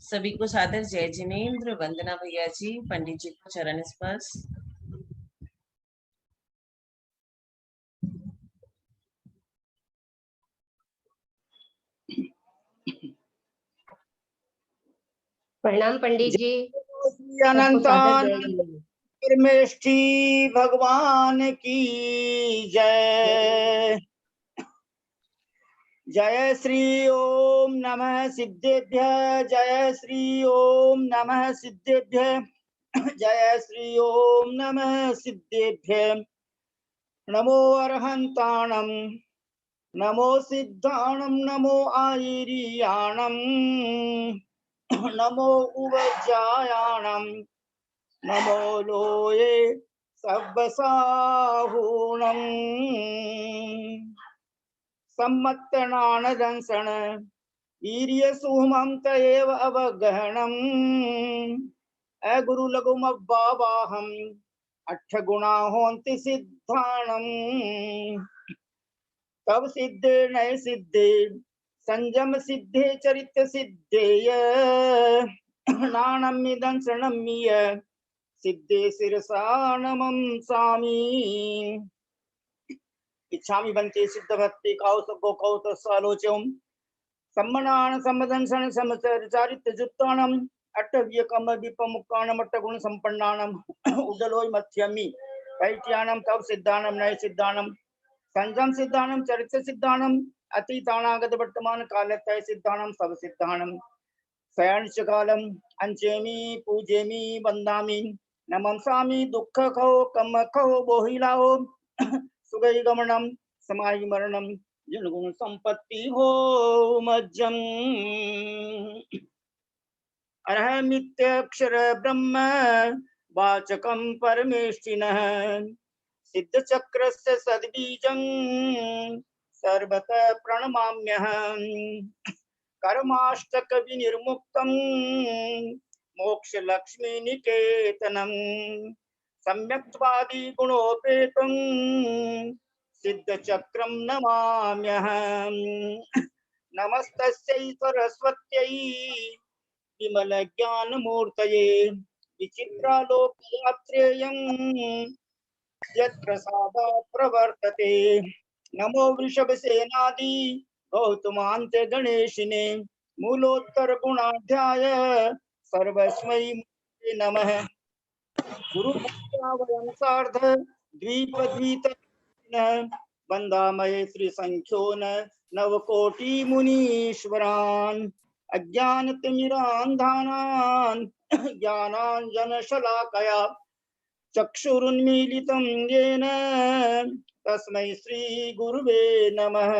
सभी को सादर जय जिनेन्द्र, वंदना भैया जी, पंडित जी को चरण स्पर्श। प्रणाम पंडित जी। अनंतानंद परमेष्ठी भगवान की जय। जय श्री ओम नमः सिद्धेभ्य, जय श्री ओम नमः सिद्धेभ्य, जय श्री ओम नमः सिद्धेभ्य। नमो अरहंताणं, नमो सिद्धाणं, नमो आयिरियाणं, नमो उवज्जायाणं, नमो लोये सब्बसाहूणम्। सम्मत्तनानदंसण वीर्य सुहमं तयेव अवगहणम्। अगुरु लघुमब्बावाहम् अट्ठ गुणा होन्ति सिद्धाणम्। तव सिद्धे नय सिद्धे संजम सिद्धे चरित सिद्धेय नाणमिदं शरणमीय सिद्धे शिरसा नमंसामि। इच्छामि बन्ते सिद्ध भक्ति कौसको कौत सालोच्यम सम्मनान सम्मदंसन समचरित जुत्तानम अट्टव्य कम विपमुक्तानम अट्टगुण संपन्नानम उदलोय मध्यमि पैट्यानम तव सिद्धानम नय सिद्धानम संजम सिद्धानम चरित सिद्धानम अतीतानागत वर्तमान कालतय सिद्धानम सब सिद्धानम शयनच कालम अंचेमि पूजेमि वंदामि नमंसामि दुख खो कम खो बोहिलाओ सुगई गमनम समाहि मरणम जनगुण संपत्ति हो मज्जम। अरहमित्यक्षर ब्रह्म वाचकं परमेष्ठिनः सिद्ध चक्रस्य सद्बीजं सर्वतः प्रणमाम्यहम्। कर्माष्टक विनिर्मुक्तं मोक्ष लक्ष्मी निकेतनम् सम्यक्त्वादि गुणोपेतं सिद्ध चक्रं नमाम्यहम्। नमस्तस्यै सरस्वत्यै विमल ज्ञान मूर्तये विचित्रालोकयात्रेयं यत्प्रसादात् प्रवर्तते। नमो वृषभसेनादि गौतमान्ते गणेशिने मूलोत्तर गुणाध्याय सर्वस्मै नमः। गुरु वयं सार्ध द्वीप वंदामये श्री संख्योन नवकोटि मुनीश्वरान् अज्ञानतिमिरान्धानान् ज्ञानाञ्जनशलाकया चक्षुरुन्मीलितं येन तस्मै श्री गुरुवे नमः।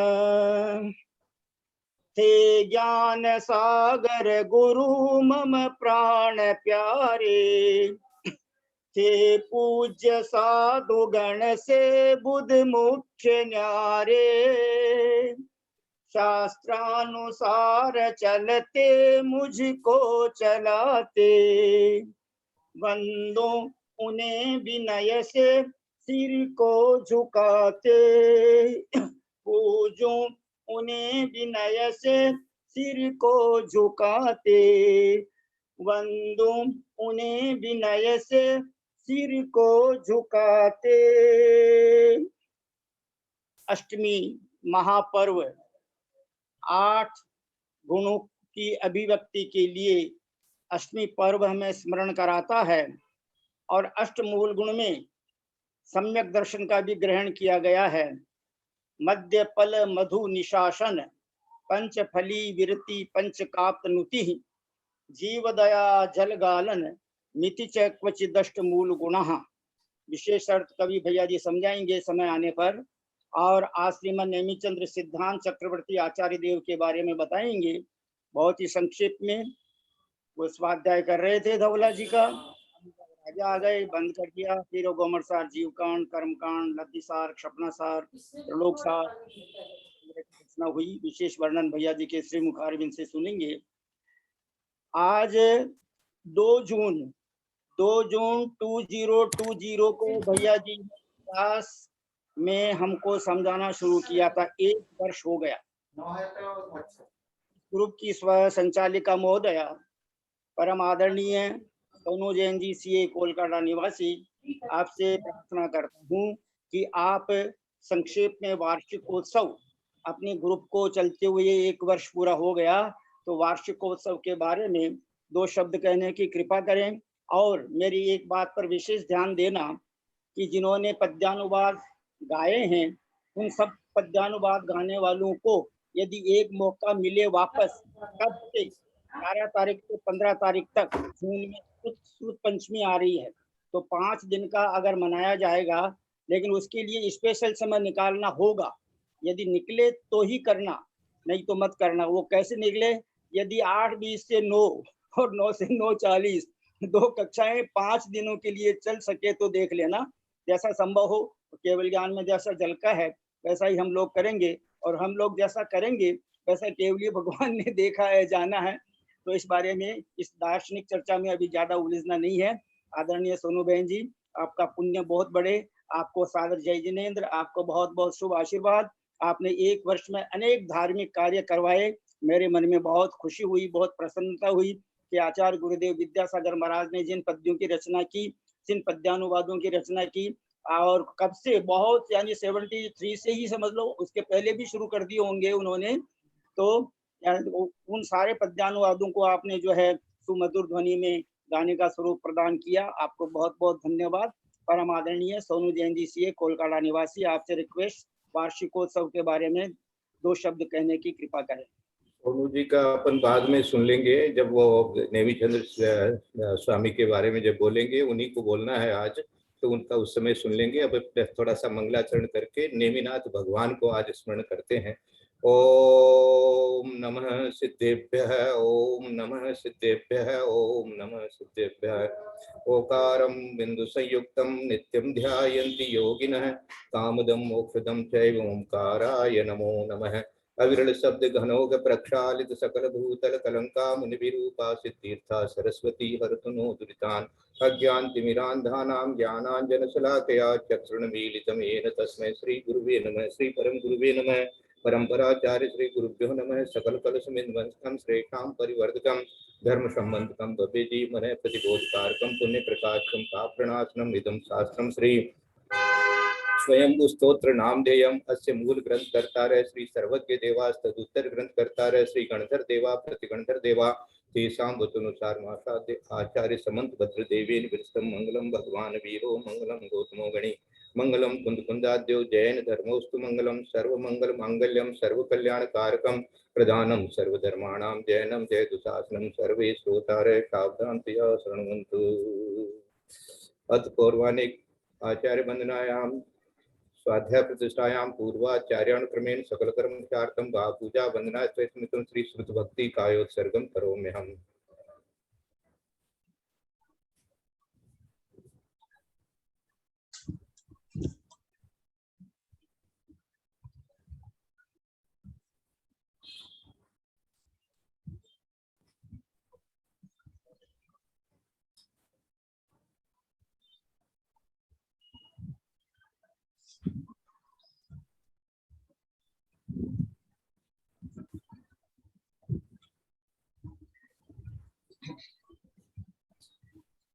हे ज्ञान सागर गुरु मम प्राण प्यारे थे पूज्य साधु गण से बुध मुख्य न्यारे शास्त्रानुसार चलते मुझको चलाते वंदो उन्हें विनय से सिर को झुकाते पूजो उन्हें विनय से सिर को झुकाते वंदो उन्हें विनय से सिर को झुकाते। अष्टमी महापर्व 8 गुणों की अभिव्यक्ति के लिए अष्टमी पर्व हमें स्मरण कराता है और अष्टमूल गुण में सम्यक दर्शन का भी ग्रहण किया गया है। मध्य पल मधु निशासन पंचफली विरति पंचकाप्तनुति जीव दया जल गालन मिति च क्वचित अष्टमूल गुणः। विशेष अर्थ कवि भैया जी समझाएंगे समय आने पर। और आज श्रीमन नेमिचंद्र सिद्धांत चक्रवर्ती आचार्य देव के बारे में बताएंगे बहुत ही संक्षेप में। वो स्वाध्याय कर रहे थे धवला जी का, राजा आ गए, बंद कर दिया। फिर गोमर सार, जीवकांड, कर्मकांड, लब्धिसार, क्षपणासार, त्रिलोकसार रचना हुई। विशेष वर्णन भैया जी के श्री मुखारबिंद से सुनेंगे। आज 2 जून 2020 को भैया जी क्लास में हमको समझाना शुरू किया था। 1 वर्ष हो गया। ग्रुप की स्व संचालिका महोदया परम आदरणीय सोनू जैन जी सीए कोलकाता निवासी, आपसे प्रार्थना करता हूँ कि आप संक्षेप में वार्षिकोत्सव, अपने ग्रुप को चलते हुए 1 वर्ष पूरा हो गया, तो वार्षिकोत्सव के बारे में 2 शब्द कहने की कृपा करें। और मेरी एक बात पर विशेष ध्यान देना कि जिन्होंने पद्यानुवाद गाए हैं, उन सब पद्यानुवाद गाने वालों को यदि एक मौका मिले वापस, कब से 11 तारीख से 15 तारीख तक जून में श्रुत पंचमी आ रही है, तो 5 दिन का अगर मनाया जाएगा, लेकिन उसके लिए स्पेशल समय निकालना होगा। यदि निकले तो ही करना, नहीं तो मत करना। वो कैसे निकले? यदि 8:20 से 9 और 9 से 9:40 2 कक्षाएं 5 दिनों के लिए चल सके तो देख लेना, जैसा संभव हो। केवल ज्ञान में जैसा झलका है वैसा ही हम लोग करेंगे, और हम लोग जैसा करेंगे वैसा केवलीय भगवान ने देखा है, जाना है। तो इस बारे में, इस दार्शनिक चर्चा में अभी ज्यादा उलझना नहीं है। आदरणीय सोनू बहन जी, आपका पुण्य बहुत बढ़े, आपको सादर जय जिनेन्द्र, आपको बहुत बहुत शुभ आशीर्वाद। आपने 1 वर्ष में अनेक धार्मिक कार्य करवाए, मेरे मन में बहुत खुशी हुई, बहुत प्रसन्नता हुई कि आचार्य गुरुदेव विद्यासागर महाराज ने जिन पद्यों की रचना की, जिन पद्यानुवादों की रचना की, और कब से, बहुत यानी 73 से ही समझ लो, उसके पहले भी शुरू कर दिए होंगे उन्होंने, तो उन सारे पद्यानुवादों को आपने जो है सुमधुर ध्वनि में गाने का स्वरूप प्रदान किया। आपको बहुत बहुत धन्यवाद। परम आदरणीय सोनू जैन जी सीए कोलकाता निवासी, आपसे रिक्वेस्ट, वार्षिकोत्सव के बारे में 2 शब्द कहने की कृपा करें। सोनू जी का अपन बाद में सुन लेंगे, जब वो नेमी चंद्र स्वामी के बारे में जब बोलेंगे, उन्हीं को बोलना है आज, तो उनका उस समय सुन लेंगे। अब थोड़ा सा मंगलाचरण करके नेमिनाथ भगवान को आज स्मरण करते हैं। ओम नमः सिद्धेभ्यः, ओम नमः सिद्धेभ्यः, ओम नमः सिद्धेभ्यः। ओकारं बिंदु संयुक्तं नित्यं ध्यायन्ति योगिनः, कामदं मोक्षदं चैव ओंकाराय नमो नमः। अविरल शब्द घनोग प्रक्षालित सकल भूतल कलंका मुनिरूपासित तीर्था सरस्वती हरतु नो दुरितान् अज्ञान तिमिरान्धानां ज्ञानांजन शलाकया चक्षुर्मीलितं येन तस्मै श्री गुरुवे नमः। श्री परम गुरुवे नमः। परंपराचार्य श्री गुरुभ्यो नमः। सकल कलशमिन्वंसकं श्रेष्ठां परिवर्धकं धर्म संबंधकं भव्य जीवन प्रतिबोधकारकं पुण्य प्रकाशकं पापप्रणाशनम् इदं शास्त्रं श्री स्वयं स्तोत्र नामधेयम अस्य मूल ग्रंथ कर्तारः श्री सर्वज्ञ देवा, तदुत्तर ग्रंथ कर्तारः श्री गणधर देवा, प्रतिगणधर देवा, तेषां वचनुसार मासाद्य आचार्य समंत भद्र देवेन विरस्तम मंगलम भगवान वीरो मंगलम गौतमो गणी मंगलम कुंद कुंदाद्यो जैन धर्मोस्तु मंगलम सर्व मंगल मांगल्यम सर्व कल्याण कारकम प्रधानम सर्वधर्माणां जैनम जय दुशासनम सर्वे श्रोतारः सावधानतया शृण्वन्तु। अथ पौर्वाणिक आचार्य वंदनायां स्वाध्याय प्रतिष्ठायां पूर्वाचार्यानुक्रमेण सकल कर्मचार्थं वा पूजा वंदना स्मितं श्री श्रुत भक्ति कायोत्सर्गं करोम्यहम्।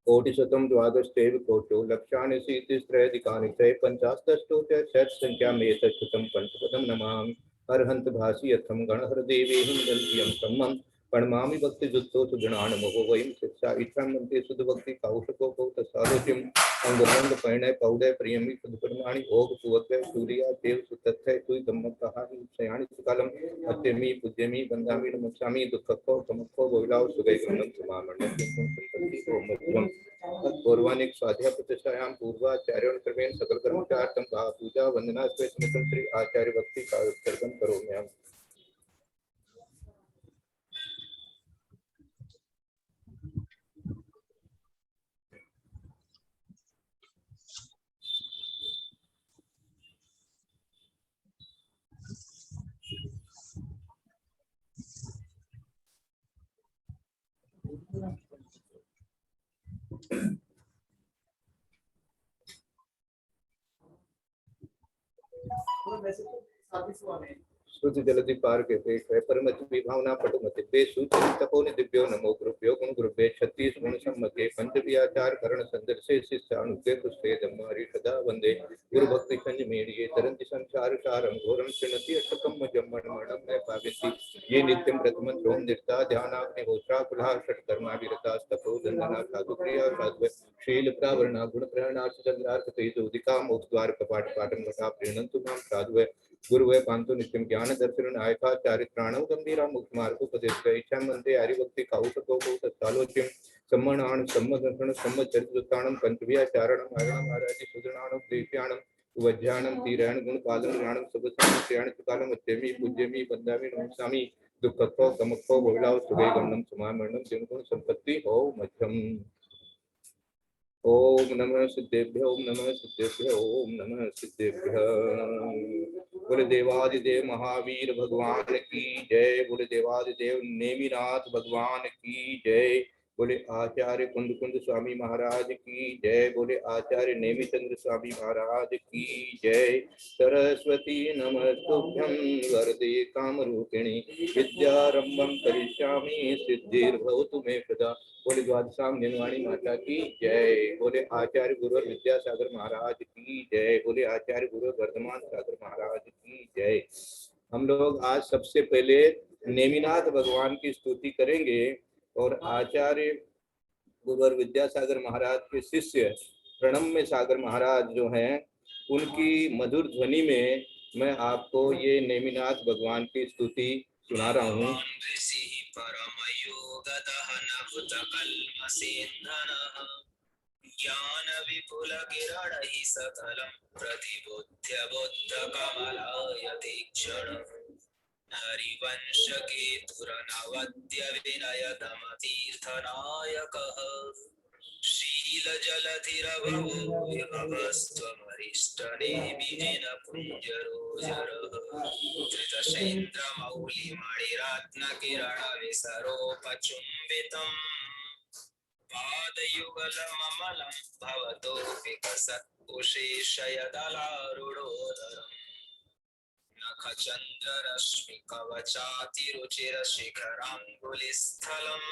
कोटिशतं द्वादशैव कोटो लक्षाणि शीतिस्त्रयाधिकानि च पञ्चाशदष्टौ च षट्सङ्ख्यामेतच्छतं पञ्चपदं नमामि। अर्हन्त भासि यथं गणहर देवेहिं दन्त्यं सम्मं प्रणमामि भक्तिजुक्तो सुगुणानुमोहो वयं शिक्षा इच्छां मन्ते शुद्ध भक्ति कौशको कौतसादोषिं अंगभंग परिणय पौदय प्रियमि सुधपर्णानि भोग सुवत्य सूर्या देव सुतथय तुई दम्मतहानि शयानि सुकालम अत्यमि पूज्यमि वंदामि नमस्यामि दुःखको समको बोलाव सुगै गमनं समामण्डलं संपत्ति ओम पौर्वाणिक स्वाध्याय प्रतिष्ठायां पूर्वाचार्योनुक्रमेण सकल कर्मचार्थं वा पूजा वंदना स्मितं श्री आचार्य भक्ति कायोत्सर्गं करोम्यहम्। श्रुति जलधि पार के पेट है परमत विभावना पटुमति पे सूचि तपोनि दिव्यो नमो गुरुभ्यो गुण गुरुभ्ये 36 गुण सम्मके पंच व्याचार करण संदर्शे शिष्यानुके पुष्पे धम्मारि सदा वंदे गुरु भक्ति संज मेरिये तरंति संसार सारं घोरं चिनति अष्टकम जम्मन मरणं में पाविति ये नित्यं प्रथमं रोम निर्ता ध्यानाग्नि होत्रा कुलहा षट कर्मा विरता तपो दंडना साधु क्रिया साधु शील प्रावरणा गुण प्रहरणार्थ चंद्रार्थ तेज उदिका मोक्ष द्वार कपाट पाटन घटा प्रीणंतु नाम साधु गुरुवे पांतो नित्यं ज्ञान दर्शन आयका चारित्राणो गंभीरा मुक्त मार्ग उपदेश इच्छा मंत्रे हरिभक्ति काउसको तत्तालोच्यं सम्मानान सम्मदर्शन सम्मचरित्रताणं पंचव्याचारणं आरणं आराधि सुदृणाणं देव्याणं वज्ञानं तीरायण गुण पालन ज्ञानं सबसंत्याण कालम अत्यमि पूज्यमि वंदामि नमस्कामि दुःखतो कमको बहुलाव सुगे गमनं समामरणं जिनगुण संपत्ति हो मध्यम ओम नमः सिद्धेभ्यो ओम नमः सिद्धेभ्यो ओम नमः सिद्धेभ्यो बोले देवादिदेव महावीर भगवान की जय बोले देवादिदेव नेमिनाथ भगवान की जय बोले आचार्य कुंद कुंद स्वामी महाराज की जय बोले आचार्य नेमिचंद्र स्वामी महाराज की जय सरस्वती नमस्तुभ्यं वरदे कामरूपिणी विद्यारंभं करिष्यामि सिद्धिर्भवतु मे सदा बोले द्वादशांग निर्वाणी माता की जय बोले आचार्य गुरुवर विद्यासागर महाराज की जय बोले आचार्य गुरुवर वर्धमान सागर महाराज की जय। हम लोग आज सबसे पहले नेमिनाथ भगवान की स्तुति करेंगे और आचार्य गुरुवर विद्यासागर महाराज के शिष्य प्रणम्य सागर महाराज जो हैं उनकी मधुर ध्वनि में मैं आपको ये नेमिनाथ भगवान की स्तुति सुना रहा हूँ। ज्ञान विपुल किरणहि सकलं प्रतिबुद्ध्य बुद्ध कमलाय तीक्ष्ण हरिवंश केतुरनवद्य विनयतम तीर्थनायकः शील जलधिरभवो विभवस्त्वमरिष्टनेमिजिन पुञ्जरोजरः धृतचैन्द्रमौलिमणिरत्नकिरणविसरोपचुम्बितम् पादयुगलममलं भवतो विकसत्कुशेषयदलारुढोदरम् नखचन्द्ररश्मिकवचातिरुचिरशिखराङ्गुलिस्थलम्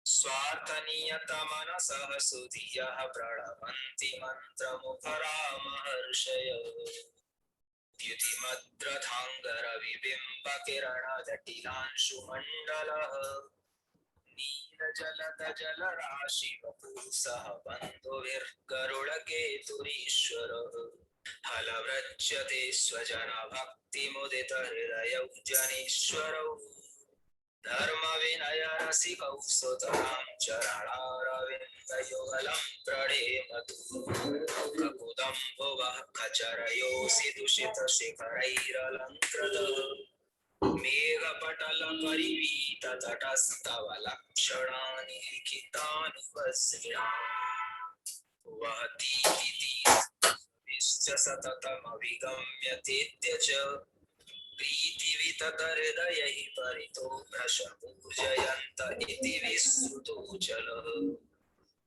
स्वार्थनियतमनसः सुधियः प्रणवन्ति मन्त्रमुखरामहर्षय द्युतिमद्रथाङ्गरविबिम्बकिरणजटिलांशुमण्डलः नीलजलदजलराशिवपुरुषः बन्धुभिर्गरुडकेतुरीश्वरः हलव्रज्यते स्वजनभक्तिमुदितहृदयौ जनेश्वरौ धर्मविनयरसिकौ सुतरां चरणारविन्दयुगलं प्रणेमतु ककुदम्बुवः खचरयोऽसि दूषितशिखरैरलङ्कृतः मेघपटलपरिवीततटस्तव लक्षणानि लिखितानि वस्त्रा वहतीतिश्च सततमभिगम्यतेत्य च प्रीतिविततहृदयैः परितो भ्रशपूजयन्त इति विश्रुतोऽचलः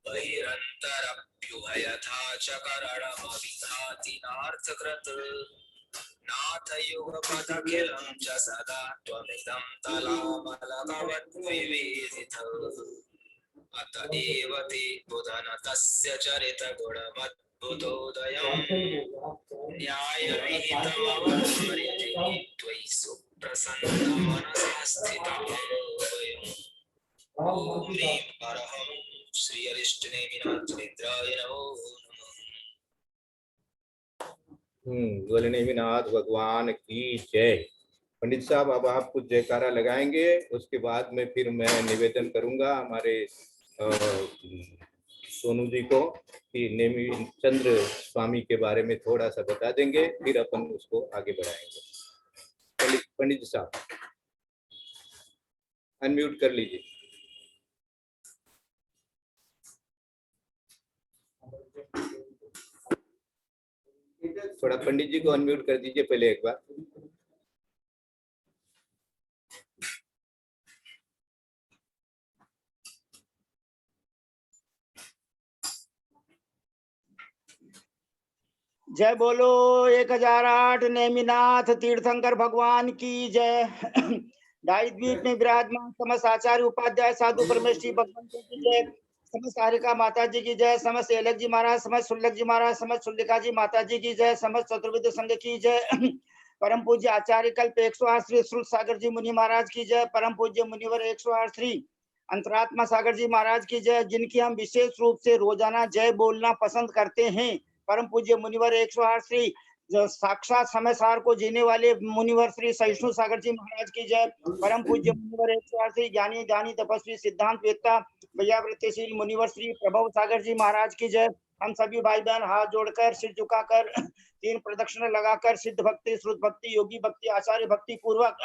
बहिरन्तरप्युभयथा च करणमविघाति नार्थकृत् नाथयुगपदखिलं च सदा त्वमिदं तलामलकवद्विवेदितः अत एव ते बुधन तस्य चरितगुणमद्भुतोदयम् न्यायविहितमवधार्य त्वयि सुप्रसन्नमनसा स्थिताः वयम् ॐ ह्रीं परहं श्री अरिष्टनेमिनाथेन्द्राय नमो बोले नेमिनाथ भगवान की जय। पंडित साहब अब आप कुछ जयकारा लगाएंगे, उसके बाद में फिर मैं निवेदन करूंगा हमारे सोनू जी को कि नेमिचंद्र स्वामी के बारे में थोड़ा सा बता देंगे, फिर अपन उसको आगे बढ़ाएंगे। पंडित साहब अनम्यूट कर लीजिए। थोड़ा पंडित जी को अनम्यूट कर दीजिए पहले एक बार। जय बोलो 1008 नेमिनाथ तीर्थंकर भगवान की जय। ढाई द्वीप में विराजमान समस्त आचार्य उपाध्याय साधु परमेश्वरी भगवंतों की जय। समस्त हारिका माता जी की जय। समस्त एलक जी महाराज, समस्त सुल्लक जी महाराज, समस्त सुल्लिका जी माता जी की जय। समस्त चतुर्विद संघ की जय। परम पूज्य आचार्य कल्प 108 श्री श्रुत सागर जी मुनि महाराज की जय। परम पूज्य मुनिवर 108 श्री अंतरात्मा सागर जी महाराज की जय, जिनकी हम विशेष रूप से रोजाना जय बोलना पसंद करते हैं। परम पूज्य मुनिवर 108 श्री जो साक्षात समय सार को जीने वाले मुनिवर श्री सहिष्णु सागर जी महाराज की जय। परम पूज्य मुनिवर 108 श्री ज्ञानी दानी तपस्वी सिद्धांत वेत्ता वैयावृत्तिशील मुनिवर श्री प्रभव सागर जी महाराज की जय। हम सभी भाई बहन हाथ जोड़कर सिर झुकाकर 3 प्रदक्षिणा लगाकर सिद्ध भक्ति, श्रुत भक्ति, योगी भक्ति, आचार्य भक्ति पूर्वक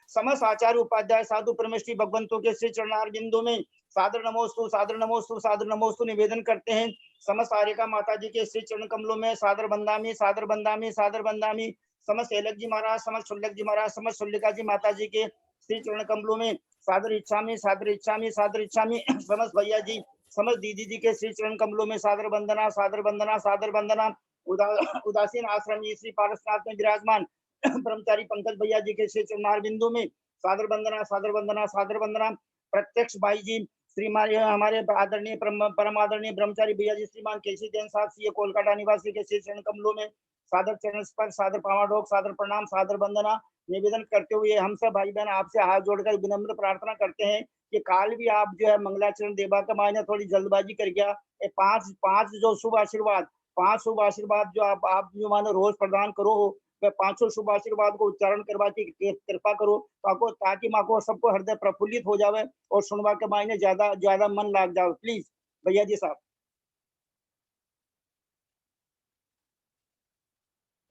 समस्त आचार्य उपाध्याय साधु परमेश्वरी भगवंतों के श्री चरणार बिंदु में सादर नमोस्तु, सादर नमोस्तु, सादर नमोस्तु निवेदन करते हैं। समस्त हारिका माता जी के श्री चरण कमलों में सादर बंदामी, सादर बंदामी, सादर बंदामी। समस्त एलक जी महाराज, समस्त सुल्लक जी महाराज, समस्त सुल्लिका जी माता जी के श्री चरण कमलों में सादर इच्छामी, सादर इच्छामी, सादर इच्छामी। समस्त भैया जी, समस्त दीदी जी के श्री चरण कमलों में सादर वंदना, सादर वंदना, सादर वंदना। उदासीन आश्रम श्री पारसनाथ में विराजमान ब्रह्मचारी पंकज भैया जी के श्री चरणार बिंदु में सादर वंदना, सादर वंदना, सादर वंदना। प्रत्यक्ष भाई जी श्रीमान हमारे आदरणीय परम आदरणीय ब्रह्मचारी भैया जी श्रीमान केसी जैन साहब सी कोलकाता निवासी के श्री चरण कमलों में सादर चरण स्पर्श, सादर पावाडोक, सादर प्रणाम, सादर वंदना निवेदन करते हुए हम सब भाई बहन आपसे हाथ जोड़कर विनम्र प्रार्थना करते हैं कि काल भी आप जो है मंगलाचरण देवा का मायने थोड़ी जल्दबाजी कर गया। 5 जो शुभ आशीर्वाद, 5 शुभ आशीर्वाद जो आप जो मानो रोज प्रदान करो हो, 500 शुभ आशीर्वाद को उच्चारण करवा की कृपा करो ताकि माँ को सबको हृदय प्रफुल्लित हो जावे और सुनवा के मायने ज्यादा मन लाग जाओ। प्लीज भैया जी साहब,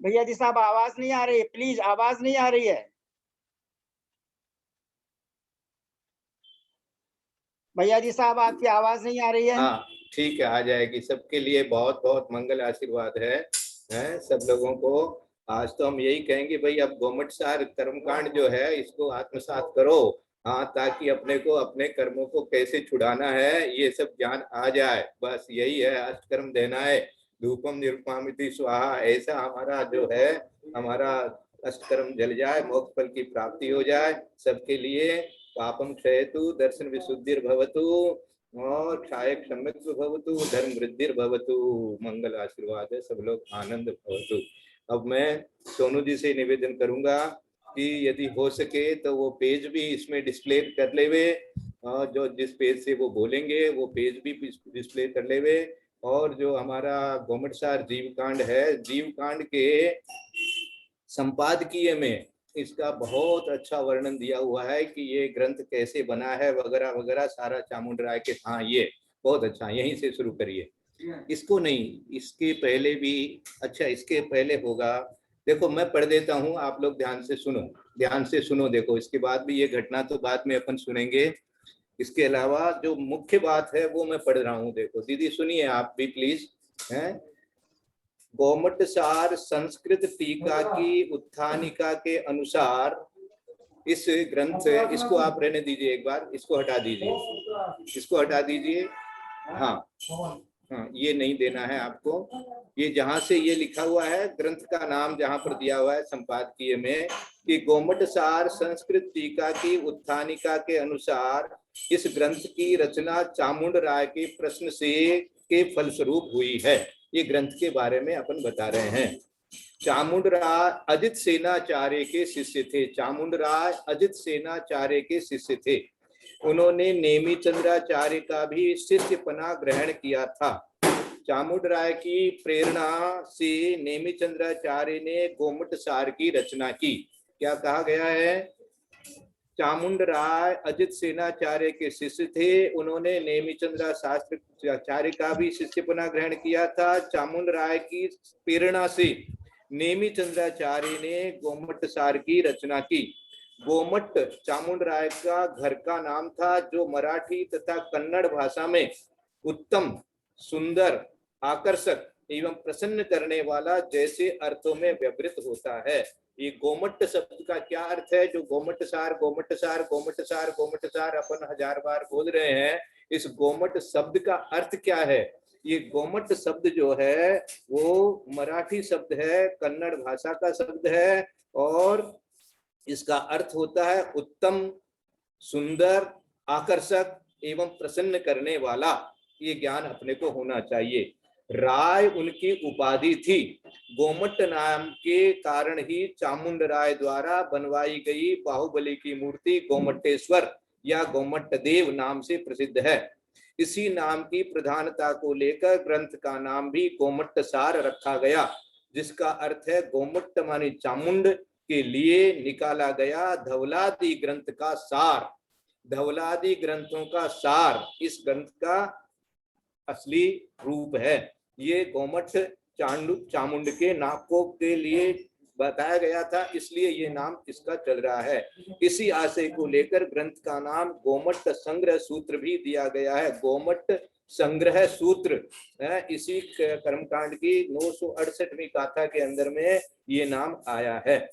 भैया जी साहब आवाज नहीं आ रही है, प्लीज आवाज नहीं आ रही है भैया जी साहब, आपकी आवाज नहीं आ रही है। हाँ ठीक है, आ जाएगी। सबके लिए बहुत बहुत मंगल आशीर्वाद है सब लोगों को। आज तो हम यही कहेंगे भाई, अब गोमटसार कर्मकांड जो है इसको आत्मसात करो, हाँ, ताकि अपने को अपने कर्मों को कैसे छुड़ाना है ये सब ज्ञान आ जाए। बस यही है, अष्टकर्म देना है। धूपम निरुपमामिति स्वाहा, ऐसा हमारा जो है हमारा अष्टकर्म जल जाए, मोक्ष फल की प्राप्ति हो जाए सबके लिए। पापम क्षयतु, दर्शन विशुद्धिर्भवतु और क्षाय क्षमत्व भवतु, धर्म वृद्धिर्भवतु। मंगल आशीर्वाद है, सब लोग आनंद भवतु। अब मैं सोनू जी से निवेदन करूंगा कि यदि हो सके तो वो पेज भी इसमें डिस्प्ले कर लेवे, जो जिस पेज से वो बोलेंगे वो पेज भी डिस्प्ले कर लेवे। और जो हमारा गोमटसार जीवकांड है, जीवकांड के संपादकीय में इसका बहुत अच्छा वर्णन दिया हुआ है कि ये ग्रंथ कैसे बना है वगैरह वगैरह सारा चामुंडराय के। हाँ, ये बहुत अच्छा, यहीं से शुरू करिए। इसको नहीं, इसके पहले भी, अच्छा इसके पहले होगा। देखो मैं पढ़ देता हूँ, आप लोग ध्यान से सुनो, ध्यान से सुनो। देखो इसके बाद भी ये घटना तो बाद में अपन सुनेंगे। इसके अलावा जो मुख्य बात है वो मैं पढ़ रहा हूँ। देखो दीदी सुनिए आप भी प्लीज। है गोमटसार संस्कृत टीका की उत्थानिका के अनुसार इस ग्रंथ, इसको आप रहने दीजिए, एक बार इसको हटा दीजिए, इसको हटा दीजिए। हाँ हाँ, ये नहीं देना है आपको। ये जहां से ये लिखा हुआ है ग्रंथ का नाम जहां पर दिया हुआ है संपादकीय में कि गोमटसार संस्कृत टीका की उत्थानिका के अनुसार इस ग्रंथ की रचना चामुंडराय के प्रश्न से के फलस्वरूप हुई है। ये ग्रंथ के बारे में अपन बता रहे हैं। चामुंडराय अजित सेनाचार्य के शिष्य थे। चामुंडराय अजित सेनाचार्य के शिष्य थे। उन्होंने नेमिचंद्राचार्य का भी शिष्यपना ग्रहण किया था। चामुंडराय की प्रेरणा से नेमिचंद्राचार्य ने गोमटसार की रचना की। क्या कहा गया है? चामुंडराय अजित सेनाचार्य के शिष्य थे। उन्होंने नेमिचंद्र शास्त्राचार्य का भी शिष्यपना ग्रहण किया था। चामुंडराय की प्रेरणा से नेमिचंद्राचार्य ने गोमटसार की रचना की। गोमट चामुंडराय का घर का नाम था, जो मराठी तथा कन्नड़ भाषा में उत्तम, सुंदर, आकर्षक एवं प्रसन्न करने वाला जैसे अर्थों में व्यवहृत होता है। ये गोमट शब्द का क्या अर्थ है? जो गोमटसार गोमटसार गोमटसार गोमटसार अपन 1000 बार बोल रहे हैं, इस गोमट शब्द का अर्थ क्या है? ये गोमट शब्द जो है वो मराठी शब्द है, कन्नड़ भाषा का शब्द है और इसका अर्थ होता है उत्तम, सुंदर, आकर्षक एवं प्रसन्न करने वाला। ये ज्ञान अपने को होना चाहिए। राय उनकी उपाधि थी। गोमट नाम के कारण ही चामुंड राय द्वारा बनवाई गई बाहुबली की मूर्ति गोमटेश्वर या गोमट देव नाम से प्रसिद्ध है। इसी नाम की प्रधानता को लेकर ग्रंथ का नाम भी गोमट सार रखा गया, जिसका अर्थ है गोमट माने चामुंड के लिए निकाला गया धवलादि ग्रंथ का सार। धवलादि ग्रंथों का सार इस ग्रंथ का असली रूप है। ये गोमट चामुंड के नाकों के लिए बताया गया था, इसलिए ये नाम इसका चल रहा है। इसी आशय को लेकर ग्रंथ का नाम गोमट संग्रह सूत्र भी दिया गया है। गोमट संग्रह सूत्र है, इसी कर्मकांड की 968वीं गाथा के अंदर में ये नाम आया है।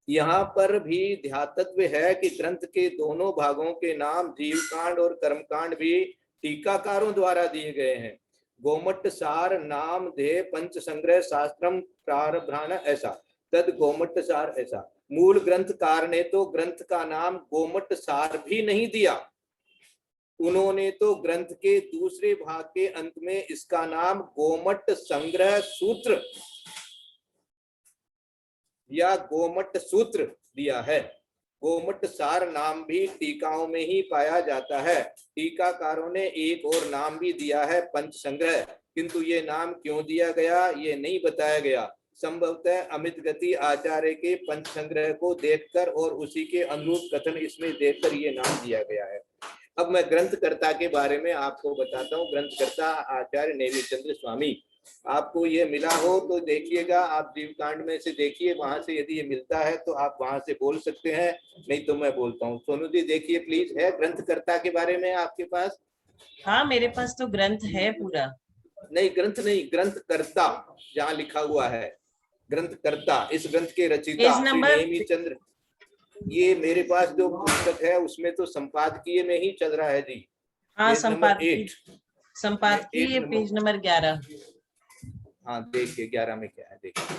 यहाँ पर भी ध्यातव्य है कि ग्रंथ के दोनों भागों के नाम जीवकांड और कर्मकांड भी टीकाकारों द्वारा दिए गए हैं। गोमट सार नाम धे पंच संग्रह शास्त्रम प्रारभ्राण ऐसा, तद गोमट सार ऐसा। मूल ग्रंथकार ने तो ग्रंथ का नाम गोमट सार भी नहीं दिया, उन्होंने तो ग्रंथ के दूसरे भाग के अंत में इसका नाम गोमट संग्रह सूत्र या गोमट सूत्र दिया है। गोमट सार नाम भी टीकाओं में ही पाया जाता है। टीकाकारों ने एक और नाम भी दिया है पंच संग्रह, किंतु ये नाम क्यों दिया गया ये नहीं बताया गया। संभवतः अमित गति आचार्य के पंच संग्रह को देखकर और उसी के अनुरूप कथन इसमें देखकर ये नाम दिया गया है। अब मैं ग्रंथकर्ता के बारे में आपको बताता हूँ। ग्रंथकर्ता आचार्य नेमिचंद्र स्वामी। आपको ये मिला हो तो देखिएगा, आप जीवकांड में से देखिए, वहां से यदि ये मिलता है तो आप वहां से बोल सकते हैं, नहीं तो मैं बोलता हूँ। सोनू जी देखिए प्लीज, है ग्रंथकर्ता के बारे में आपके पास? हाँ मेरे पास तो ग्रंथ है पूरा। नहीं ग्रंथ नहीं, ग्रंथकर्ता जहाँ लिखा हुआ है ग्रंथकर्ता, इस ग्रंथ के रचयिता नेमिचंद्र। ये मेरे पास जो पुस्तक है उसमें तो संपादकीय में ही चल रहा है जी। हाँ संपादकीय पेज नंबर 11। हाँ देखिए 11 में क्या है, देखिए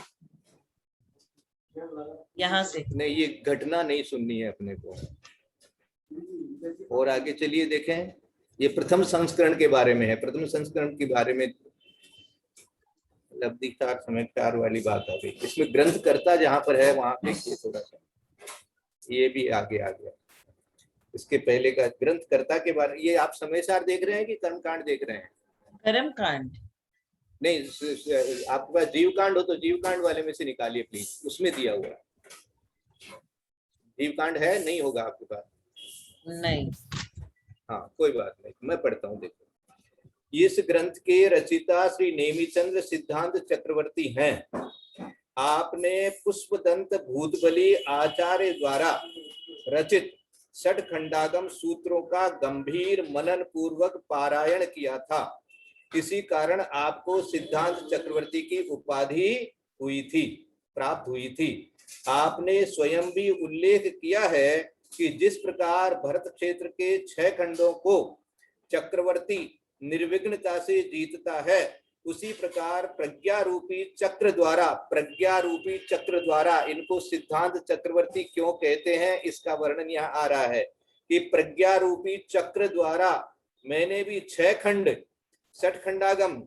यहाँ से। नहीं ये घटना नहीं सुननी है अपने को। और आगे चलिए देखें, ये प्रथम संस्करण के बारे में है। प्रथम संस्करण के बारे में लब्धिकार समयकार वाली बात आ गई। इसमें ग्रंथकर्ता जहां पर है वहां पे थोड़ा सा ये भी आगे आ गया। इसके पहले का ग्रंथकर्ता के बारे, ये आप समयसार देख रहे हैं कि कर्मकांड देख रहे हैं? कर्मकांड नहीं, आपके पास जीवकांड हो तो जीवकांड वाले में से निकालिए प्लीज, उसमें दिया हुआ है। जीवकांड है नहीं होगा आपके पास? नहीं। हाँ कोई बात नहीं, मैं पढ़ता हूँ। देखो, इस ग्रंथ के रचयिता श्री नेमिचंद्र सिद्धांत चक्रवर्ती हैं। आपने पुष्पदंत भूतबली आचार्य द्वारा रचित षट खंडागम सूत्रों का गंभीर मनन पूर्वक पारायण किया था। इसी कारण आपको सिद्धांत चक्रवर्ती की उपाधि प्राप्त हुई थी। आपने स्वयं भी उल्लेख किया है कि जिस प्रकार भरत क्षेत्र के 6 खंडों को चक्रवर्ती निर्विघ्नता से जीतता है, उसी प्रकार प्रज्ञा रूपी चक्र द्वारा इनको सिद्धांत चक्रवर्ती क्यों कहते हैं, इसका वर्णन यहाँ आ रहा है कि प्रज्ञा रूपी चक्र द्वारा मैंने भी 6 खंड षट खंडागम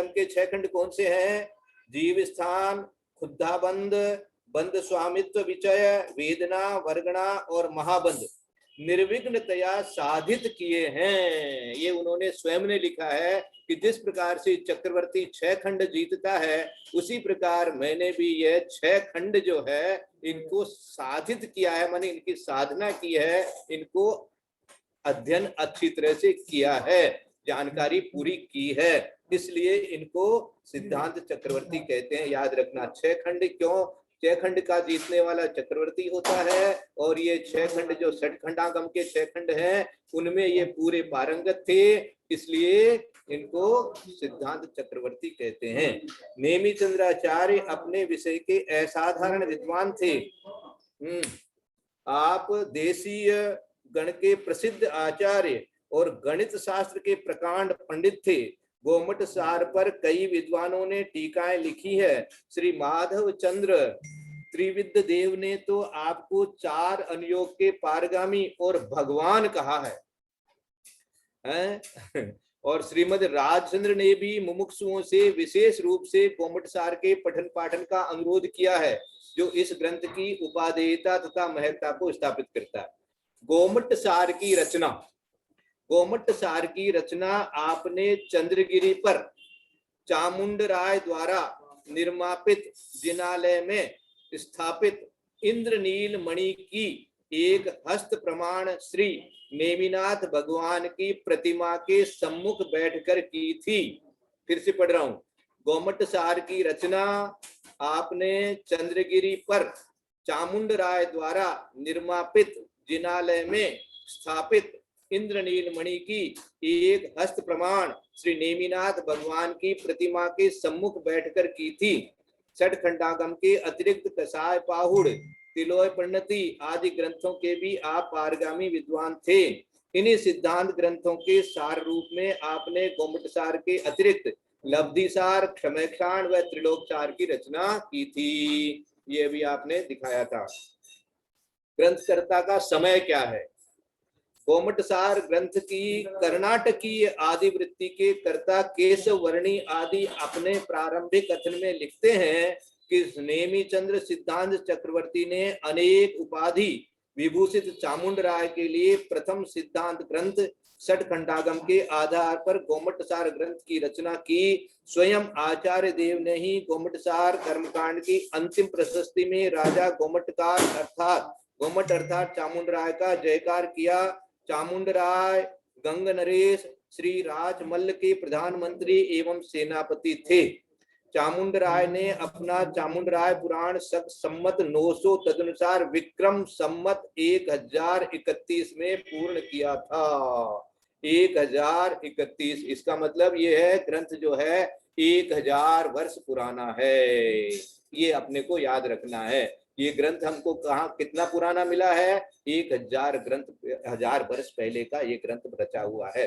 के 6 खंड कौन से हैं? जीव स्थान, खुद्धाबंध, बंध स्वामित्व विचय, वेदना, वर्गणा और महाबंध निर्विघ्नतया साधित किए हैं। ये उन्होंने स्वयं ने लिखा है कि जिस प्रकार से चक्रवर्ती 6 खंड जीतता है, उसी प्रकार मैंने भी ये 6 खंड जो है इनको साधित किया है, माने इनकी साधना की है, इनको अध्ययन अच्छी तरह से किया है, जानकारी पूरी की है, इसलिए इनको सिद्धांत चक्रवर्ती कहते हैं। याद रखना 6 खंड क्यों? 6 खंड का जीतने वाला चक्रवर्ती होता है, और ये 6 खंड जो षट खंडागम के 6 खंड हैं उनमें ये पूरे पारंगत थे, इसलिए इनको सिद्धांत चक्रवर्ती कहते हैं। नेमिचंद्राचार्य अपने विषय के असाधारण विद्वान थे। आप देशीय गण के प्रसिद्ध आचार्य और गणित शास्त्र के प्रकांड पंडित थे। गोमट सार पर कई विद्वानों ने टीकाएं लिखी है। श्री माधव चंद्र त्रिविद देव ने तो आपको 4 अनुयोग के पारगामी और भगवान कहा है? और श्रीमद राजचंद्र ने भी मुमुक्षुओं से विशेष रूप से गोमट सार के पठन पाठन का अनुरोध किया है, जो इस ग्रंथ की उपादेयता तथा महत्ता को स्थापित करता है। गोमट सार की रचना, गोमट सार की रचना आपने चंद्रगिरी पर चामुंडराय द्वारा निर्मापित जिनालय में स्थापित इंद्रनील मणि की एक हस्त प्रमाण श्री नेमिनाथ भगवान की प्रतिमा के सम्मुख बैठकर की थी। फिर से पढ़ रहा हूं। गोमट सार की रचना आपने चंद्रगिरी पर चामुंडराय द्वारा निर्मापित जिनालय में स्थापित इंद्रनील मणि की एक हस्त प्रमाण श्री नेमिनाथ भगवान की प्रतिमा के सम्मुख बैठकर की थी। छठ खंडागम के अतिरिक्त कसाय पाहुड़, तिलोय परिणति आदि ग्रंथों के भी आप पारगामी विद्वान थे। इन्हीं सिद्धांत ग्रंथों के सार रूप में आपने गोमट सार के अतिरिक्त लब्धि सार, क्षमैक्षाण व त्रिलोक सार की रचना की थी। ये भी आपने दिखाया था। ग्रंथकर्ता का समय क्या है? गोमट सार ग्रंथ की कर्नाटकीय आदि वृत्ति के कर्ता केशव वर्णी आदि अपने प्रारंभिक कथन में लिखते हैं कि नेमिचंद्र सिद्धांत चक्रवर्ती ने अनेक उपाधि विभूषित चामुंडराय के लिए प्रथम सिद्धांत ग्रंथ छठ खंडागम के आधार पर गोमट सार ग्रंथ की रचना की। स्वयं आचार्य देव ने ही गोमट सार कर्मकांड की अंतिम प्रशस्ति में राजा गोमटकार अर्थात चामुंडराय का जयकार किया। चामुंडराय गंग नरेश श्री राजमल्ल के प्रधानमंत्री एवं सेनापति थे। चामुंडराय ने अपना चामुंडराय पुराण संमत 900 तदनुसार विक्रम संमत 1031 में पूर्ण किया था। 1031, इसका मतलब ये है ग्रंथ जो है 1000 वर्ष पुराना है। ये अपने को याद रखना है। ये ग्रंथ हमको कहाँ कितना पुराना मिला है? 1000 वर्ष पहले का ये ग्रंथ रचा हुआ है।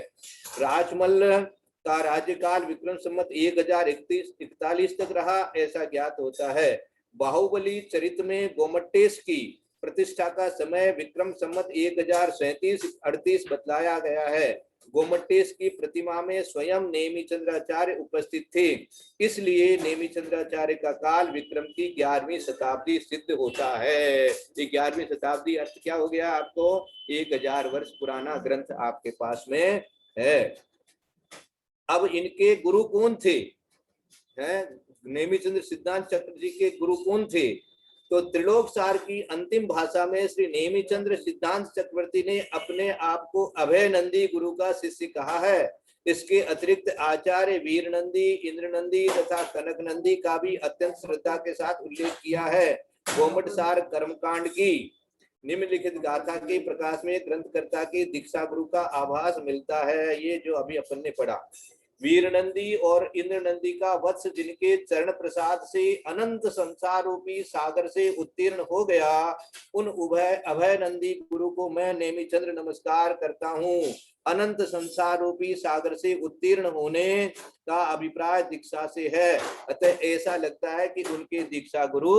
राजमल्ल का राज्यकाल विक्रम संमत 1041 तक रहा, ऐसा ज्ञात होता है। बाहुबली चरित में गोमटेश की प्रतिष्ठा का समय विक्रम संमत 1037-38 बतलाया गया है। गोमटेश की प्रतिमा में स्वयं नेमिचंद्राचार्य उपस्थित थे, इसलिए नेमिचंद्राचार्य का काल विक्रम की 11वीं शताब्दी सिद्ध होता है। ये 11वीं शताब्दी अर्थ क्या हो गया आपको? 1000 वर्ष पुराना ग्रंथ आपके पास में है। अब इनके गुरु कौन थे? नेमिचंद्र सिद्धांत चक्र जी के गुरु कौन थे? तो त्रिलोक सार की अंतिम भाषा में श्री नेमिचंद्र सिद्धांत चक्रवर्ती ने अपने आप को अभय नंदी गुरु का शिष्य कहा है। इसके अतिरिक्त आचार्य वीर नंदी, इंद्र नंदी तथा कनक नंदी का भी अत्यंत श्रद्धा के साथ उल्लेख किया है। गोमट सार कर्मकांड की निम्नलिखित गाथा के प्रकाश में ग्रंथकर्ता के दीक्षा गुरु का आभास मिलता है। ये जो अभी अपन ने पढ़ा, वीर नंदी और इंद्र नंदी का वत्स जिनके चरण प्रसाद से अनंत संसार रूपी सागर से उत्तीर्ण हो गया, उन अभय नंदी गुरु को मैं नेमिचंद्र नमस्कार करता हूँ। अनंत संसार रूपी सागर से उत्तीर्ण होने का अभिप्राय दीक्षा से है, अतः ऐसा लगता है कि उनके दीक्षा गुरु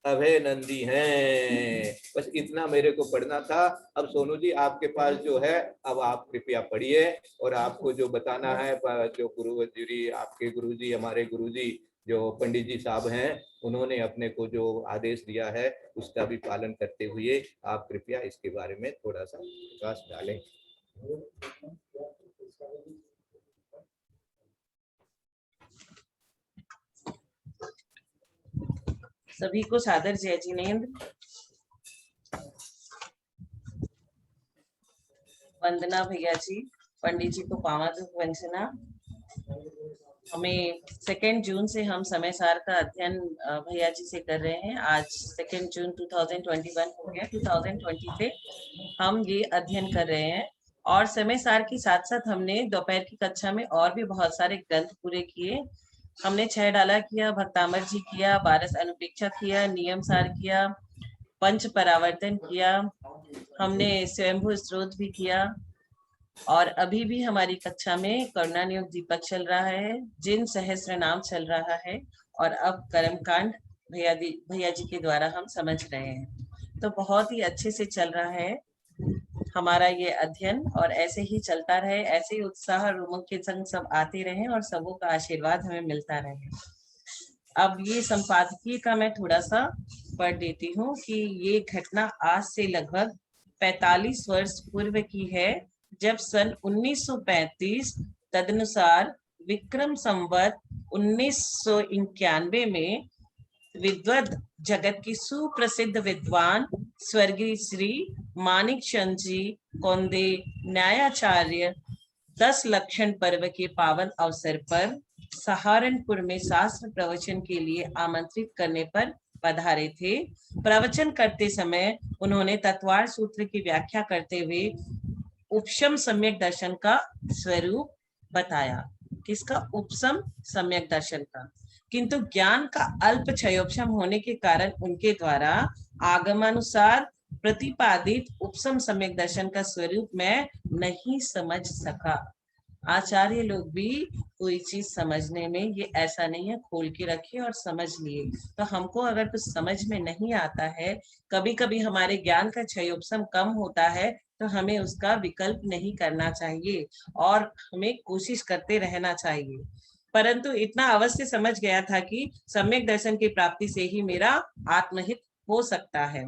अभय नंदी हैं। बस इतना मेरे को पढ़ना था। अब सोनू जी आपके पास जो है, अब आप कृपया पढ़िए और आपको जो बताना है, जो गुरुजी आपके गुरुजी हमारे गुरुजी जो पंडित जी साहब हैं, उन्होंने अपने को जो आदेश दिया है उसका भी पालन करते हुए आप कृपया इसके बारे में थोड़ा सा प्रकाश डालें। सभी को सादर जय जिनेंद्र। वंदना भैया जी, पंडित जी को पावाधुक वंदना। हमें 2 जून से हम समय सार का अध्ययन भैया जी से कर रहे हैं। आज 2 जून 2021 हो गया। 2020 से हम ये अध्ययन कर रहे हैं और समय सार के साथ साथ हमने दोपहर की कक्षा में और भी बहुत सारे ग्रंथ पूरे किए। हमने 6 डाला किया, भक्तामर जी किया, 12 अनुपेक्षा किया, नियम सार किया, पंच परावर्तन किया, हमने स्वयंभू स्रोत भी किया, और अभी भी हमारी कक्षा में करुणानियोग दीपक चल रहा है, जिन सहस्त्र नाम चल रहा है, और अब कर्मकांड भैया जी के द्वारा हम समझ रहे हैं। तो बहुत ही अच्छे से चल रहा है हमारा ये अध्ययन, और ऐसे ही चलता रहे, ऐसे ही उत्साह और उमंग के संग सब आते रहे और सबों का आशीर्वाद हमें मिलता रहे। अब ये संपादकीय का मैं थोड़ा सा पढ़ देती हूँ कि ये घटना आज से लगभग 45 वर्ष पूर्व की है, जब सन 1935 तदनुसार विक्रम संवत 1991 में विद्वत जगत की सुप्रसिद्ध विद्वान स्वर्गीय श्री मानिक चंद जी कौंदे न्यायाचार्य 10 लक्षण पर्व के पावन अवसर पर सहारनपुर में शास्त्र प्रवचन के लिए आमंत्रित करने पर पधारे थे। प्रवचन करते समय उन्होंने तत्वार सूत्र की व्याख्या करते हुए उपशम सम्यक दर्शन का स्वरूप बताया। किसका? उपशम सम्यक दर्शन का। किंतु ज्ञान का अल्प क्षयोपशम होने के कारण उनके द्वारा आगमानुसार प्रतिपादित उपशम सम्यक दर्शन का स्वरूप मैं नहीं समझ सका। आचार्य लोग भी कोई चीज समझने में ये ऐसा नहीं है खोल के रखे और समझ लिए। तो हमको अगर कुछ समझ में नहीं आता है, कभी कभी हमारे ज्ञान का क्षयोपशम कम होता है, तो हमें उसका विकल्प नहीं करना चाहिए और हमें कोशिश करते रहना चाहिए। परंतु इतना अवश्य समझ गया था कि सम्यक दर्शन की प्राप्ति से ही मेरा आत्महित हो सकता है।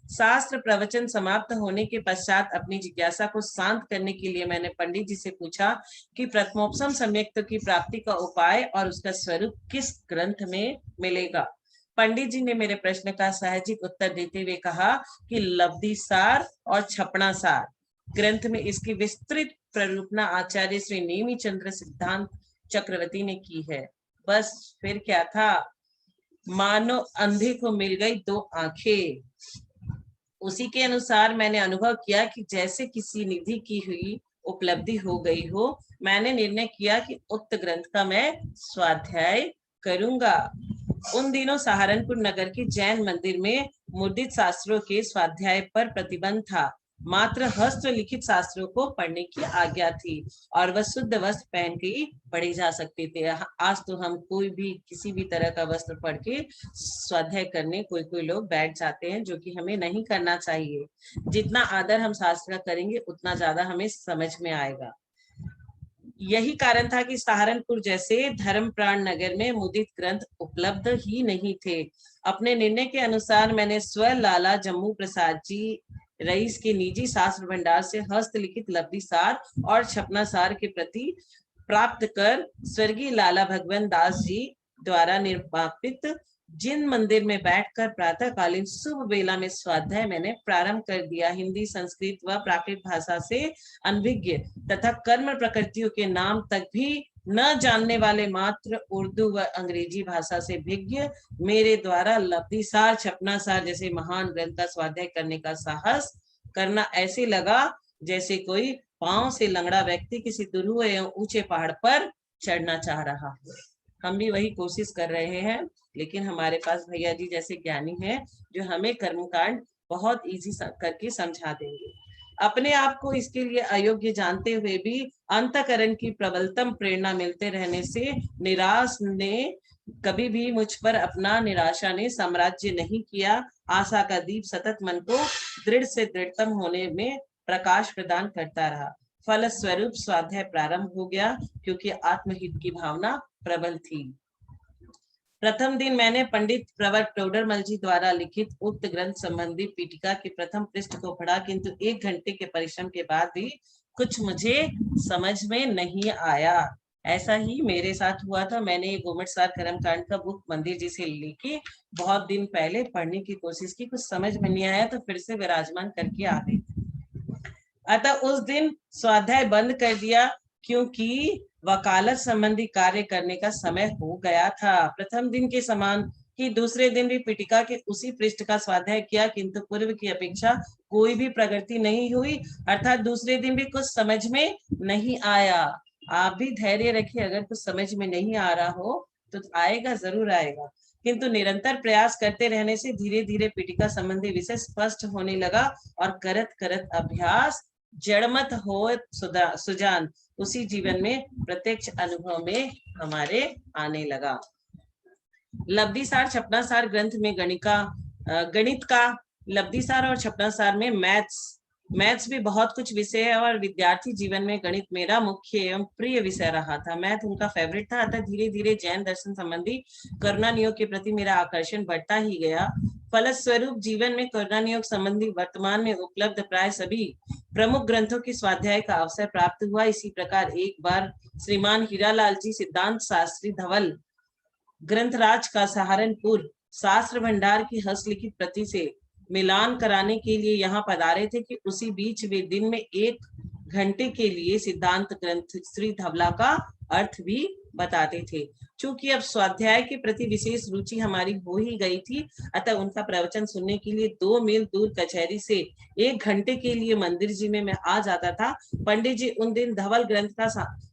शास्त्र प्रवचन समाप्त होने के पश्चात अपनी जिज्ञासा को शांत करने के लिए मैंने पंडित जी से पूछा कि प्रथमोपशम सम्यक्त की प्राप्ति का उपाय और उसका स्वरूप किस ग्रंथ में मिलेगा। पंडित जी ने मेरे प्रश्न का साहजिक उत्तर देते हुए कहा कि लब्धि सार और छपना सार ग्रंथ में इसकी विस्तृत प्ररूपना आचार्य श्री नेमी चंद्र सिद्धांत चक्रवर्ती ने की है। बस फिर क्या था, मानो अंधे को मिल गई 2 आंखें। उसी के अनुसार मैंने अनुभव किया कि जैसे किसी निधि की हुई उपलब्धि हो गई हो। मैंने निर्णय किया कि उक्त ग्रंथ का मैं स्वाध्याय करूंगा। उन दिनों सहारनपुर नगर के जैन मंदिर में मुद्रित शास्त्रों के स्वाध्याय पर प्रतिबंध था। मात्र हस्तलिखित शास्त्रों को पढ़ने की आज्ञा थी और वह शुद्ध वस्त्र पहन के ही पढ़े जा सकते थे। आज तो हम कोई भी किसी भी तरह का वस्त्र पढ़ के स्वाध्याय करने कोई लोग बैठ जाते हैं, जो कि हमें नहीं करना चाहिए। जितना आदर हम शास्त्र का करेंगे उतना ज्यादा हमें समझ में आएगा। यही कारण था कि सहारनपुर जैसे धर्म प्राण नगर में मुद्रित ग्रंथ उपलब्ध ही नहीं थे। अपने निर्णय के अनुसार मैंने स्व लाला जम्मू प्रसाद जी रईस के निजी शास्त्र भंडार से हस्तलिखित लब्धि सार और छपना सार के प्रति प्राप्त कर स्वर्गीय लाला भगवंत दास जी द्वारा निर्मापित जिन मंदिर में बैठकर प्रातःकालीन शुभ बेला में स्वाध्याय मैंने प्रारंभ कर दिया। हिंदी, संस्कृत व प्राकृत भाषा से अनभिज्ञ तथा कर्म प्रकृतियों के नाम तक भी न जानने वाले मात्र उर्दू व अंग्रेजी भाषा से भिज्ञ मेरे द्वारा लब्धि सार, छपना सार जैसे महान ग्रंथ का स्वाध्याय करने का साहस करना ऐसे लगा जैसे कोई पांव से लंगड़ा व्यक्ति किसी दुरूह एवं ऊंचे पहाड़ पर चढ़ना चाह रहा हो। हम भी वही कोशिश कर रहे हैं, लेकिन हमारे पास भैया जी जैसे ज्ञानी हैं जो हमें कर्मकांड बहुत इजी करके समझा देंगे। अपने आप को इसके लिए अयोग्य जानते हुए भी अंतःकरण की प्रबलतम प्रेरणा मिलते रहने से निराश ने कभी भी मुझ पर अपना निराशा ने साम्राज्य नहीं किया। आशा का दीप सतत मन को दृढ़ से दृढ़तम होने में प्रकाश प्रदान करता रहा। फलस्वरूप स्वाध्याय प्रारंभ हो गया, क्योंकि आत्महित की भावना प्रबल थी। प्रथम दिन मैंने पंडित प्रवर टोडरमल जी द्वारा लिखित उक्त ग्रंथ संबंधी पीठिका के प्रथम पृष्ठ को पढ़ा, किंतु 1 घंटे के परिश्रम के बाद भी कुछ मुझे समझ में नहीं आया। ऐसा ही मेरे साथ हुआ था। मैंने ये गोमटसार कर्मकांड का बुक मंदिर जी से लेके बहुत दिन पहले पढ़ने की कोशिश की, कुछ समझ में नहीं आया तो फिर से विराजमान करके आ गई। अतः उस दिन स्वाध्याय बंद कर दिया, क्योंकि वकालत संबंधी कार्य करने का समय हो गया था। प्रथम दिन के समान ही दूसरे दिन भी पीठिका के उसी पृष्ठ का स्वाध्याय किया, किंतु पूर्व की अपेक्षा कोई भी प्रगति नहीं हुई, अर्थात दूसरे दिन भी कुछ समझ में नहीं आया। आप भी धैर्य रखिए, अगर कुछ समझ में नहीं आ रहा हो तो आएगा, जरूर आएगा, किंतु निरंतर प्रयास करते रहने से धीरे धीरे पीठिका संबंधी विषय स्पष्ट होने लगा और करत करत अभ्यास जड़मत हो सुजान उसी जीवन में प्रत्यक्ष अनुभव में हमारे आने लगा। लब्धिसार छपनासार ग्रंथ में गणित का लब्धिसार और छपनासार में मैथ्स भी बहुत कुछ विषय है और विद्यार्थी जीवन में गणित मेरा मुख्य एवं प्रिय विषय रहा था। मैथ उनका फेवरेट था। अतः धीरे धीरे जैन दर्शन संबंधी करुणा नियोग के प्रति मेरा आकर्षण बढ़ता ही गया। फलस्वरूप जीवन में करुणा नियोग संबंधी वर्तमान में उपलब्ध प्राय सभी प्रमुख ग्रंथों के स्वाध्याय का अवसर प्राप्त हुआ। इसी प्रकार एक बार श्रीमान हीरालाल जी सिद्धांत शास्त्री धवल ग्रंथराज का सहारनपुर शास्त्र भंडार की हस्तलिखित प्रति से मिलान कराने के लिए यहाँ पधारे थे कि उसी बीच वे दिन में 1 घंटे के लिए सिद्धांत ग्रंथ श्री धवला का अर्थ भी बताते थे। चूंकि अब स्वाध्याय के प्रति विशेष रुचि हमारी हो ही गई थी, अतः उनका प्रवचन सुनने के लिए 2 मील दूर कचहरी से 1 घंटे के लिए मंदिर जी में मैं आ जाता था। पंडित जी उन दिन धवल ग्रंथ का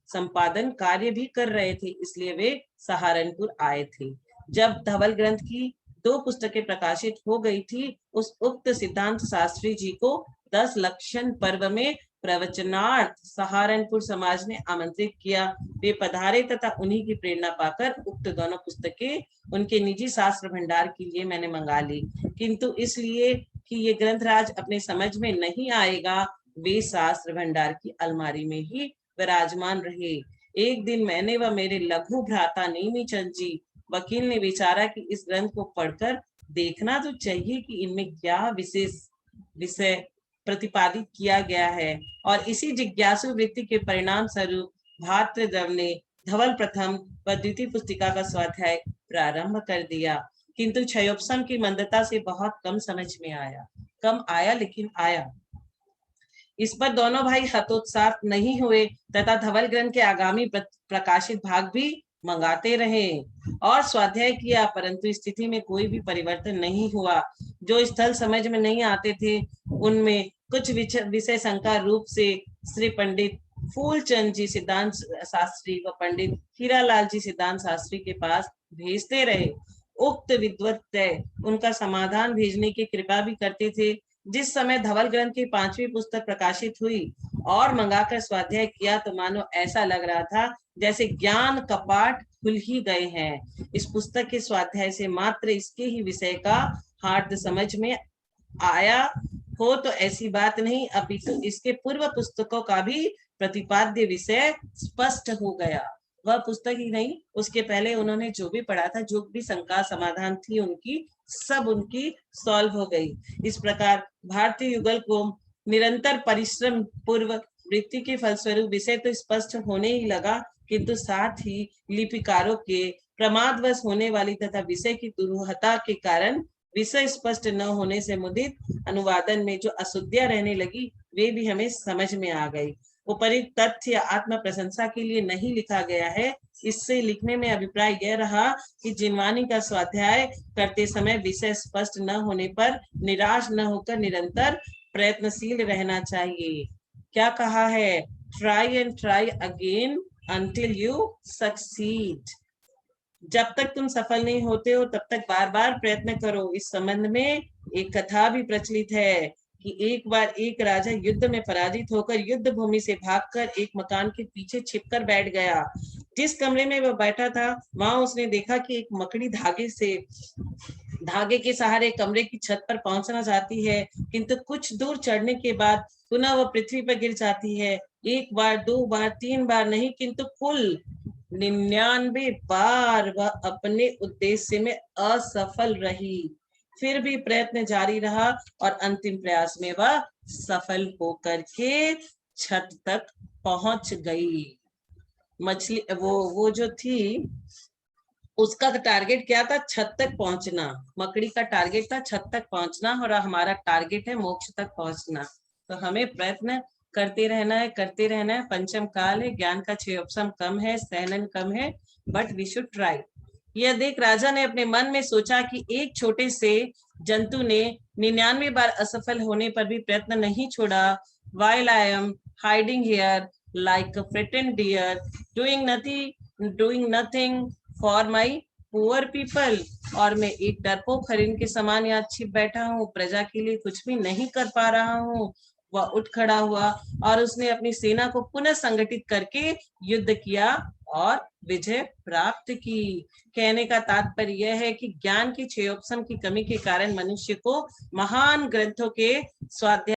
संपादन कार्य भी कर रहे थे, इसलिए वे सहारनपुर आए थे। जब धवल ग्रंथ की 2 पुस्तकें प्रकाशित हो गई थी, उस उक्त सिद्धांत शास्त्री जी को 10 लक्षण पर्व में प्रवचनार्थ सहारनपुर समाज ने आमंत्रित किया। वे पधारे तथा उन्हीं की प्रेरणा पाकर उक्त दोनों पुस्तकें उनके निजी शास्त्र भंडार के लिए मैंने मंगा ली, किंतु इसलिए कि ये ग्रंथराज अपने समझ में नहीं आएगा, वे शास्त्र भंडार की अलमारी में ही विराजमान रहे। एक दिन मैंने व मेरे लघु भ्राता नेमीचंद जी वकील ने विचारा कि इस ग्रंथ को पढ़कर देखना तो चाहिए कि इनमें क्या विशेष विषय प्रतिपादित किया गया है, और इसी जिज्ञासु वृत्ति के परिणाम स्वरूप भातृद्रव ने धवल प्रथम व द्वितीय पुस्तिका का स्वाध्याय प्रारंभ कर दिया, किंतु क्षयोपम की मंदता से बहुत कम आया लेकिन आया। इस पर दोनों भाई हतोत्साह नहीं हुए तथा धवल ग्रंथ के आगामी प्रकाशित भाग भी मंगाते रहे और स्वाध्याय किया, परंतु स्थिति में कोई भी परिवर्तन नहीं हुआ। जो स्थल समझ में नहीं आते थे उनमें कुछ विषय शंका रूप से श्री पंडित फूलचंद जी सिद्धांत शास्त्री व पंडित हीरालाल जी सिद्धांत शास्त्री के पास भेजते रहे। उक्त विद्वत उनका समाधान भेजने की कृपा भी करते थे। जिस समय धवल ग्रंथ की 5वीं पुस्तक प्रकाशित हुई और मंगाकर स्वाध्याय किया तो मानो ऐसा लग रहा था जैसे ज्ञान कपाट खुल ही गए हैं। इस पुस्तक के स्वाध्याय से मात्र इसके ही विषय का हार्द समझ में आया हो तो ऐसी बात नहीं, अपितु इसके पूर्व पुस्तकों का भी प्रतिपाद्य विषय स्पष्ट हो गया। वह पुस्तक ही नहीं, उसके पहले उन्होंने जो भी पढ़ा था, जो भी शंका समाधान थी उनकी, सब उनकी सॉल्व हो गई। इस प्रकार भारतीय युगल को निरंतर परिश्रम पूर्व वृत्ति के फलस्वरूप विषय तो स्पष्ट होने ही लगा, किंतु साथ ही लिपिकारों के प्रमादवश होने वाली तथा विषय की दुरूहता के कारण विषय स्पष्ट न होने से मुदित अनुवादन में जो अशुद्धियां रहने लगी वे भी हमें समझ में आ गई। उपरिक्त तथ्य आत्म प्रशंसा के लिए नहीं लिखा गया है। इससे लिखने में अभिप्राय यह रहा कि जिनवानी का स्वाध्याय करते समय विषय स्पष्ट न होने पर निराश न होकर निरंतर प्रयत्नशील रहना चाहिए। क्या कहा है? Try and try again until you succeed। जब तक तुम सफल नहीं होते हो तब तक बार बार प्रयत्न करो। इस संबंध में एक कथा भी प्रचलित है कि एक बार एक राजा युद्ध में पराजित होकर युद्ध भूमि से भागकर एक मकान के पीछे छिपकर बैठ गया। जिस कमरे में वह बैठा था वहां उसने देखा कि एक मकड़ी धागे के सहारे कमरे की छत पर पहुंचना चाहती है, किंतु कुछ दूर चढ़ने के बाद पुनः वह पृथ्वी पर गिर जाती है। 1 बार 2 बार 3 बार नहीं, किंतु कुल 99 बार वह अपने उद्देश्य में असफल रही। फिर भी प्रयत्न जारी रहा और अंतिम प्रयास में वह सफल होकर के छत तक पहुंच गई। मछली वो जो थी उसका टारगेट क्या था? छत तक पहुंचना। मकड़ी का टारगेट था छत तक पहुंचना और हमारा टारगेट है मोक्ष तक पहुंचना। तो हमें प्रयत्न करते रहना है। पंचम काल है, ज्ञान का क्षयोपम कम है, सहनन कम है, बट वी शुड ट्राई। यह देख राजा ने अपने मन में सोचा कि एक छोटे से जंतु ने 99 बार असफल होने पर भी प्रयत्न नहीं छोड़ा। While I am hiding here like a frightened deer, doing nothing for my poor people, और मैं एक डरपोक हरिन के समान यहाँ छिप बैठा हूँ, प्रजा के लिए कुछ भी नहीं कर पा रहा हूँ। वह उठ खड़ा हुआ और उसने अपनी सेना को पुनः संगठित करके युद्ध किया और विजय प्राप्त की। कहने का तात्पर्य यह है कि ज्ञान की 6 ऑप्शन की कमी के कारण मनुष्य को महान ग्रंथों के स्वाध्याय